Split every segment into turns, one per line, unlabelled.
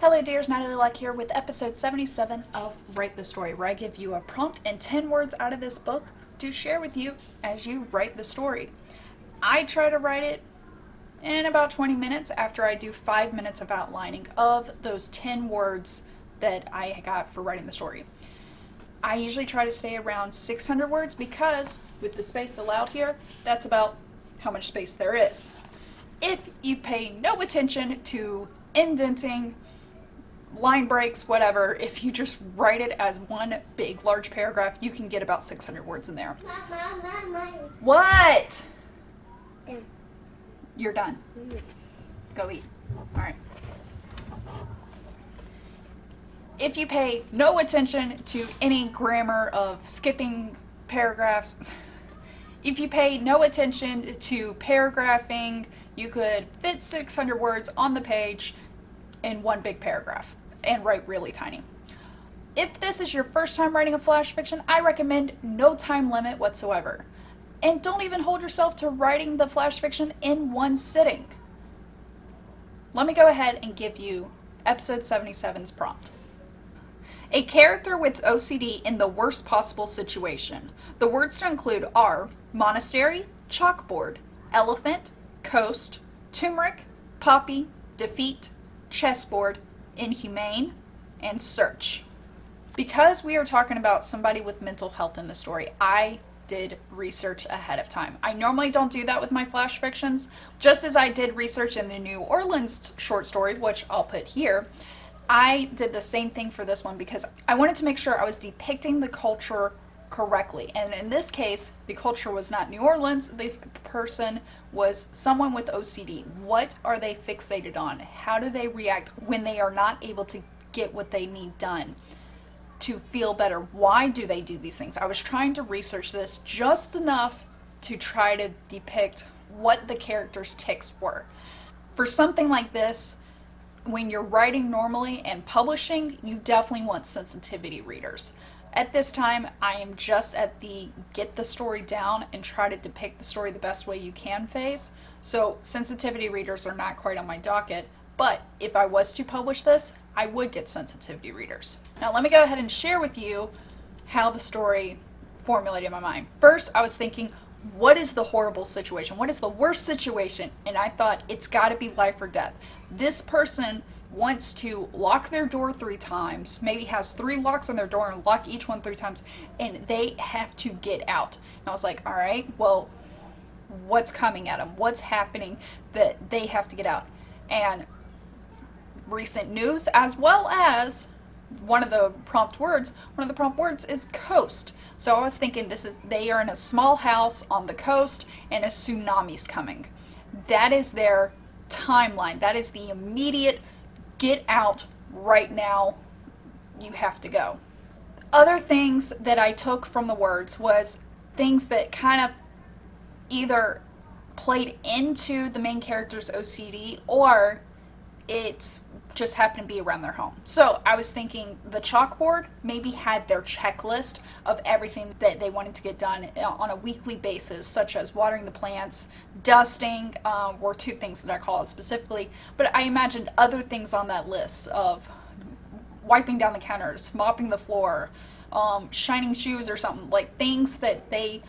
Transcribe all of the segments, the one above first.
Hello dears, Natalie Locke here with episode 77 of Write the Story, where I give you a prompt and 10 words out of this book to share with you as you write the story. I try to write it in about 20 minutes after I do 5 minutes of outlining of those 10 words that I got for writing the story. I usually try to stay around 600 words because with the space allowed here, that's about how much space there is. If you pay no attention to indenting, line breaks, whatever, if you just write it as one big large paragraph, you can get about 600 words in there. What?
Done.
You're done. Go eat. Alright. If you pay no attention to any grammar of skipping paragraphs, if you pay no attention to paragraphing, you could fit 600 words on the page in one big paragraph and write really tiny. If this is your first time writing a flash fiction, I recommend no time limit whatsoever. And don't even hold yourself to writing the flash fiction in one sitting. Let me go ahead and give you episode 77's prompt. A character with OCD in the worst possible situation. The words to include are monastery, chalkboard, elephant, coast, turmeric, poppy, defeat, chessboard, inhumane, and search. Because we are talking about somebody with mental health in the story, I did research ahead of time. I normally don't do that with my flash fictions, just as I did research in the New Orleans short story, which I'll put here. I did the same thing for this one because I wanted to make sure I was depicting the culture correctly. And in this case, the culture was not New Orleans. The person was someone with OCD. What are they fixated on? How do they react when they are not able to get what they need done to feel better? Why do they do these things? I was trying to research this just enough to try to depict what the characters' tics were. For something like this, when you're writing normally and publishing, you definitely want sensitivity readers. At this time, I am just at the get the story down and try to depict the story the best way you can phase. So sensitivity readers are not quite on my docket, but if I was to publish this, I would get sensitivity readers. Now let me go ahead and share with you how the story formulated in my mind. First, I was thinking, what is the horrible situation? What is the worst situation? And I thought, it's gotta be life or death. This person wants to lock their door 3 times, maybe has 3 locks on their door and lock each one 3 times, and they have to get out. And I was like, all right, well, what's coming at them? What's happening that they have to get out? And recent news, as well as one of the prompt words is coast. So I was thinking they are in a small house on the coast and a tsunami's coming. That is their timeline. That is the immediate get out right now, you have to go. Other things that I took from the words was things that kind of either played into the main character's OCD or it just happened to be around their home. So I was thinking the chalkboard maybe had their checklist of everything that they wanted to get done on a weekly basis, such as watering the plants, dusting, were 2 things that I call it specifically, but I imagined other things on that list of wiping down the counters, mopping the floor, shining shoes or something, like things that they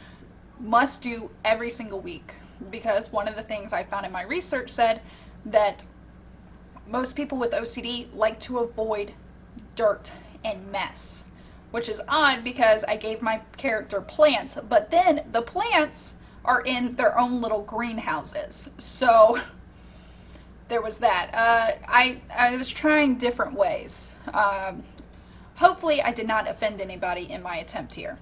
must do every single week. Because one of the things I found in my research said that most people with OCD like to avoid dirt and mess, which is odd because I gave my character plants, but then the plants are in their own little greenhouses. So there was that. I was trying different ways. Hopefully I did not offend anybody in my attempt here.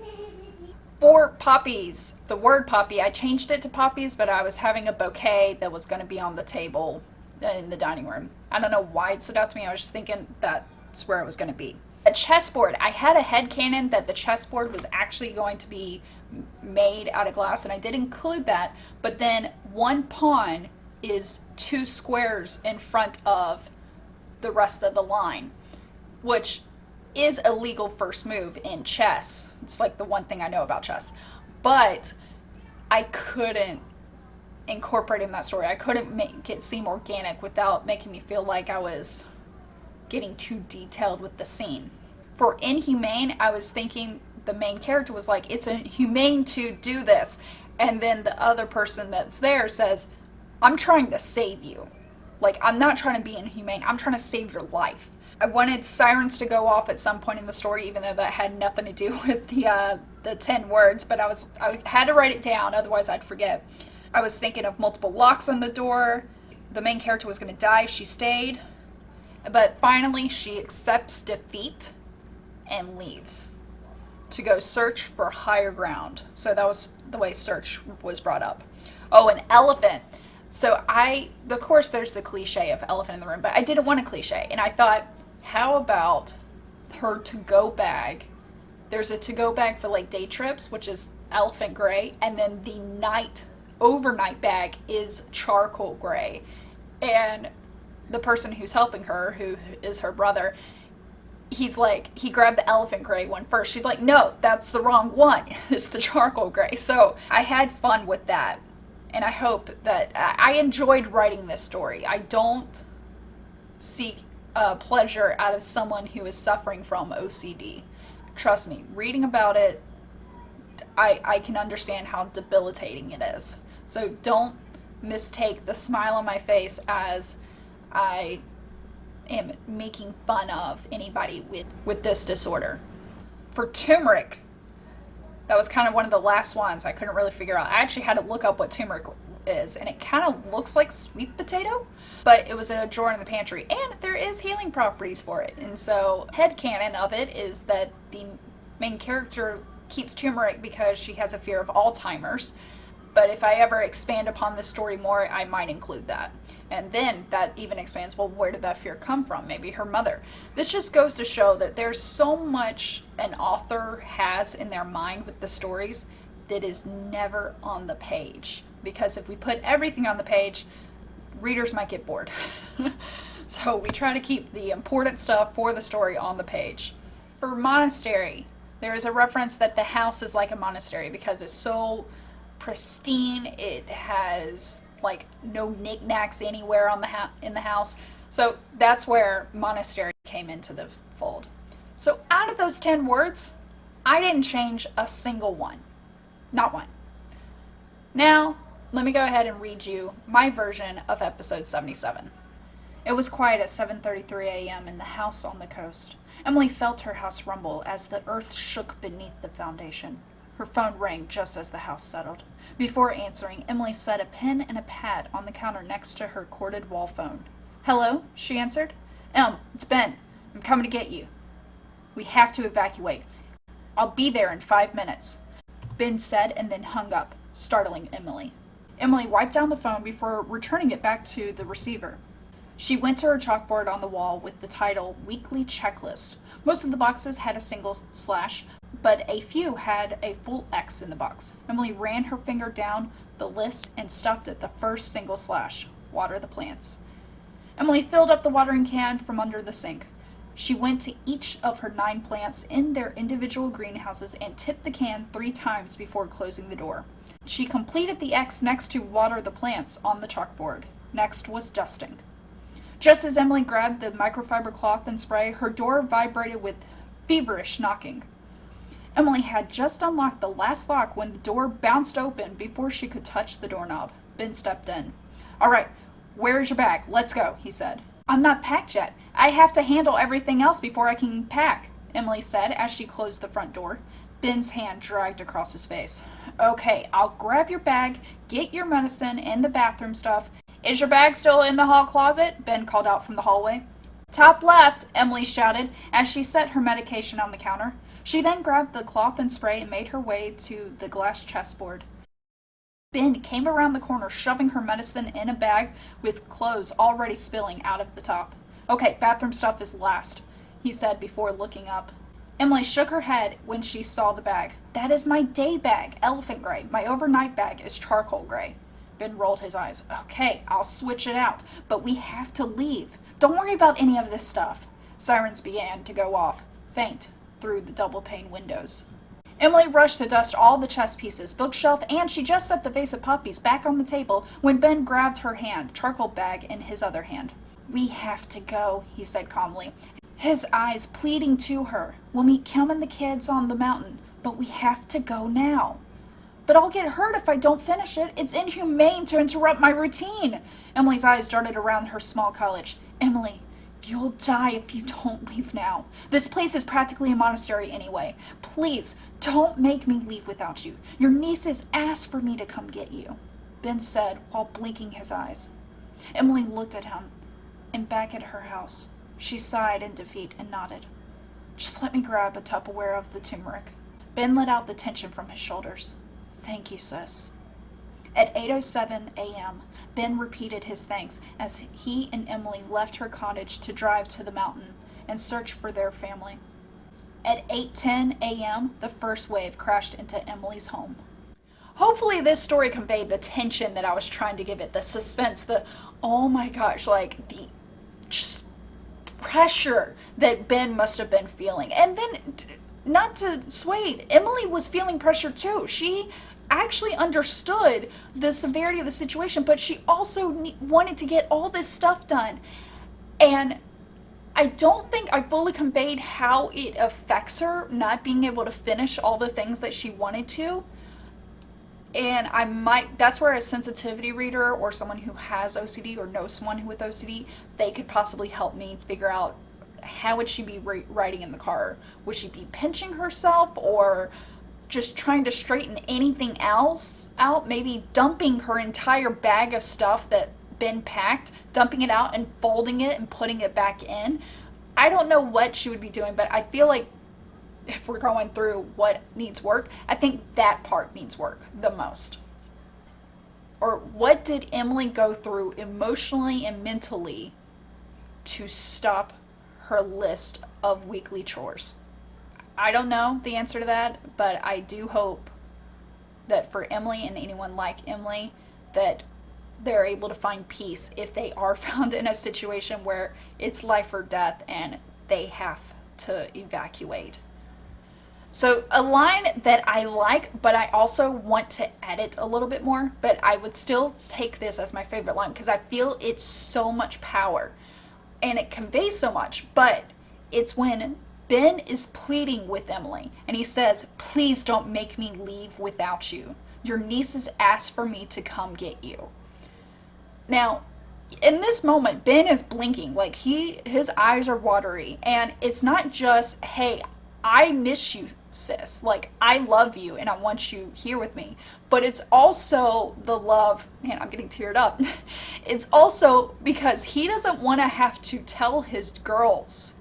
For poppies, the word poppy, I changed it to poppies, but I was having a bouquet that was going to be on the table in the dining room. I don't know why it stood out to me. I was just thinking that's where it was going to be. A chessboard. I had a headcanon that the chessboard was actually going to be made out of glass, and I did include that, but then one pawn is 2 squares in front of the rest of the line, which is a legal first move in chess. It's like the one thing I know about chess. But I couldn't incorporate in that story. I couldn't make it seem organic without making me feel like I was getting too detailed with the scene. For inhumane, I was thinking the main character was like, it's inhumane to do this. And then the other person that's there says, I'm trying to save you. Like, I'm not trying to be inhumane. I'm trying to save your life. I wanted sirens to go off at some point in the story, even though that had nothing to do with the 10 words. But I had to write it down, otherwise I'd forget. I was thinking of multiple locks on the door. The main character was going to die if she stayed. But finally, she accepts defeat and leaves to go search for higher ground. So that was the way search was brought up. Oh, an elephant. So of course there's the cliche of elephant in the room, but I didn't want a cliche. And I thought, how about her to-go bag? There's a to-go bag for like day trips, which is elephant gray. And then the overnight bag is charcoal gray. And the person who's helping her, who is her brother, he's like, he grabbed the elephant gray one first. She's like, no, that's the wrong one. It's the charcoal gray. So I had fun with that. And I hope that I enjoyed writing this story. I don't seek pleasure out of someone who is suffering from OCD. Trust me, reading about it, I can understand how debilitating it is. So don't mistake the smile on my face as I am making fun of anybody with this disorder. For turmeric, that was kind of one of the last ones I couldn't really figure out. I actually had to look up what turmeric is, and it kind of looks like sweet potato, but it was in a drawer in the pantry, and there is healing properties for it. And so headcanon of it is that the main character keeps turmeric because she has a fear of Alzheimer's. But if I ever expand upon this story more, I might include that. And then that even expands, well, where did that fear come from? Maybe her mother. This just goes to show that there's so much an author has in their mind with the stories that is never on the page. Because if we put everything on the page, readers might get bored. So we try to keep the important stuff for the story on the page. For monastery, there is a reference that the house is like a monastery because it's so pristine. It has like no knickknacks anywhere on in the house. So that's where monastery came into the fold. So out of those 10 words, I didn't change a single one. Not one. Now, let me go ahead and read you my version of episode 77. It was quiet at 7:33 a.m. in the house on the coast. Emily felt her house rumble as the earth shook beneath the foundation. Her phone rang just as the house settled. Before answering, Emily set a pen and a pad on the counter next to her corded wall phone. Hello, she answered. It's Ben. I'm coming to get you. We have to evacuate. I'll be there in 5 minutes, Ben said and then hung up, startling Emily. Emily wiped down the phone before returning it back to the receiver. She went to her chalkboard on the wall with the title Weekly Checklist. Most of the boxes had a single slash, but a few had a full X in the box. Emily ran her finger down the list and stopped at the first single slash, water the plants. Emily filled up the watering can from under the sink. She went to each of her 9 plants in their individual greenhouses and tipped the can 3 times before closing the door. She completed the X next to water the plants on the chalkboard. Next was dusting. Just as Emily grabbed the microfiber cloth and spray, her door vibrated with feverish knocking. Emily had just unlocked the last lock when the door bounced open before she could touch the doorknob. Ben stepped in. All right, where is your bag? Let's go, he said. I'm not packed yet. I have to handle everything else before I can pack, Emily said as she closed the front door. Ben's hand dragged across his face. Okay, I'll grab your bag, get your medicine and the bathroom stuff. Is your bag still in the hall closet? Ben called out from the hallway. Top left, Emily shouted as she set her medication on the counter. She then grabbed the cloth and spray and made her way to the glass chessboard. Ben came around the corner, shoving her medicine in a bag with clothes already spilling out of the top. Okay, bathroom stuff is last, he said before looking up. Emily shook her head when she saw the bag. That is my day bag, elephant gray. My overnight bag is charcoal gray. Ben rolled his eyes. Okay, I'll switch it out, but we have to leave. Don't worry about any of this stuff. Sirens began to go off, faint, through the double-pane windows. Emily rushed to dust all the chess pieces, bookshelf, and she just set the vase of puppies back on the table when Ben grabbed her hand, charcoal bag in his other hand. "We have to go," he said calmly, his eyes pleading to her. "We'll meet Kim and the kids on the mountain, but we have to go now." "But I'll get hurt if I don't finish it. It's inhumane to interrupt my routine." Emily's eyes darted around her small cottage. "Emily, you'll die if you don't leave now. This place is practically a monastery anyway. Please, don't make me leave without you. Your nieces asked for me to come get you," Ben said while blinking his eyes. Emily looked at him and back at her house. She sighed in defeat and nodded. "Just let me grab a Tupperware of the turmeric." Ben let out the tension from his shoulders. "Thank you, sis." At 8:07 a.m., Ben repeated his thanks as he and Emily left her cottage to drive to the mountain and search for their family. At 8:10 a.m., the first wave crashed into Emily's home. Hopefully this story conveyed the tension that I was trying to give it, the suspense, the, oh my gosh, like the just pressure that Ben must have been feeling. And then, not to sway, Emily was feeling pressure too. She actually understood the severity of the situation, but she also wanted to get all this stuff done. And I don't think I fully conveyed how it affects her not being able to finish all the things that she wanted to. And that's where a sensitivity reader or someone who has OCD or knows someone with OCD, they could possibly help me figure out how would she be riding in the car. Would she be pinching herself or just trying to straighten anything else out? Maybe dumping her entire bag of stuff that Ben packed, dumping it out and folding it and putting it back in. I don't know what she would be doing, but I feel like if we're going through what needs work, I think that part needs work the most. Or what did Emily go through emotionally and mentally to stop her list of weekly chores? I don't know the answer to that, but I do hope that for Emily and anyone like Emily, that they're able to find peace if they are found in a situation where it's life or death and they have to evacuate. So a line that I like, but I also want to edit a little bit more, but I would still take this as my favorite line because I feel it's so much power and it conveys so much, but it's when Ben is pleading with Emily and he says, "Please don't make me leave without you. Your nieces asked for me to come get you." Now, in this moment, Ben is blinking, like his eyes are watery, and it's not just, "Hey, I miss you, sis. Like, I love you and I want you here with me." But it's also the love, man, I'm getting teared up. It's also because he doesn't want to have to tell his girls,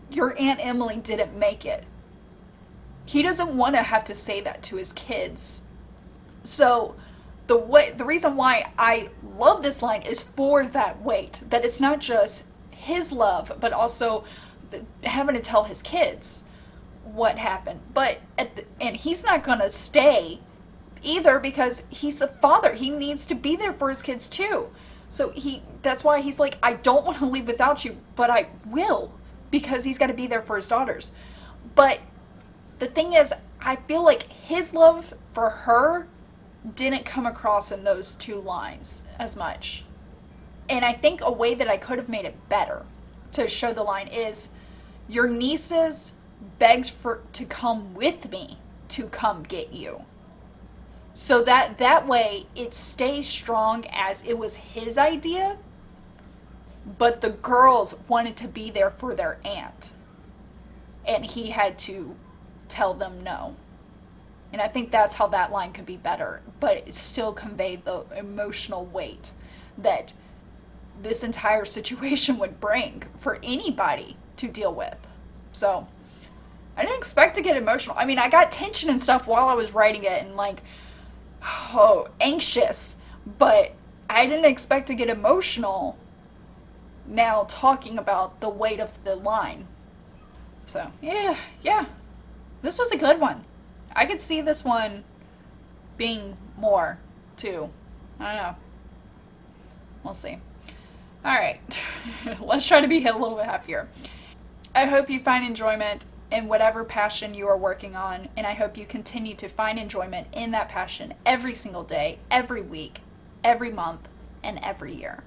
"Your Aunt Emily didn't make it." He doesn't want to have to say that to his kids. So the reason why I love this line is for that weight, that it's not just his love, but also having to tell his kids what happened. But and he's not gonna stay either because he's a father. He needs to be there for his kids too. So that's why he's like, "I don't want to leave without you, but I will," because he's got to be there for his daughters. But the thing is, I feel like his love for her didn't come across in those two lines as much. And I think a way that I could have made it better to show the line is, "Your nieces begged to come with me to come get you." So that way it stays strong as it was his idea, but the girls wanted to be there for their aunt. And he had to tell them no. And I think that's how that line could be better, but it still conveyed the emotional weight that this entire situation would bring for anybody to deal with. So I didn't expect to get emotional. I mean, I got tension and stuff while I was writing it and like, anxious, but I didn't expect to get emotional now talking about the weight of the line. So yeah, this was a good one. I could see this one being more too. I don't know. We'll see. All right, let's try to be a little bit happier. I hope you find enjoyment in whatever passion you are working on, and I hope you continue to find enjoyment in that passion every single day, every week, every month, and every year.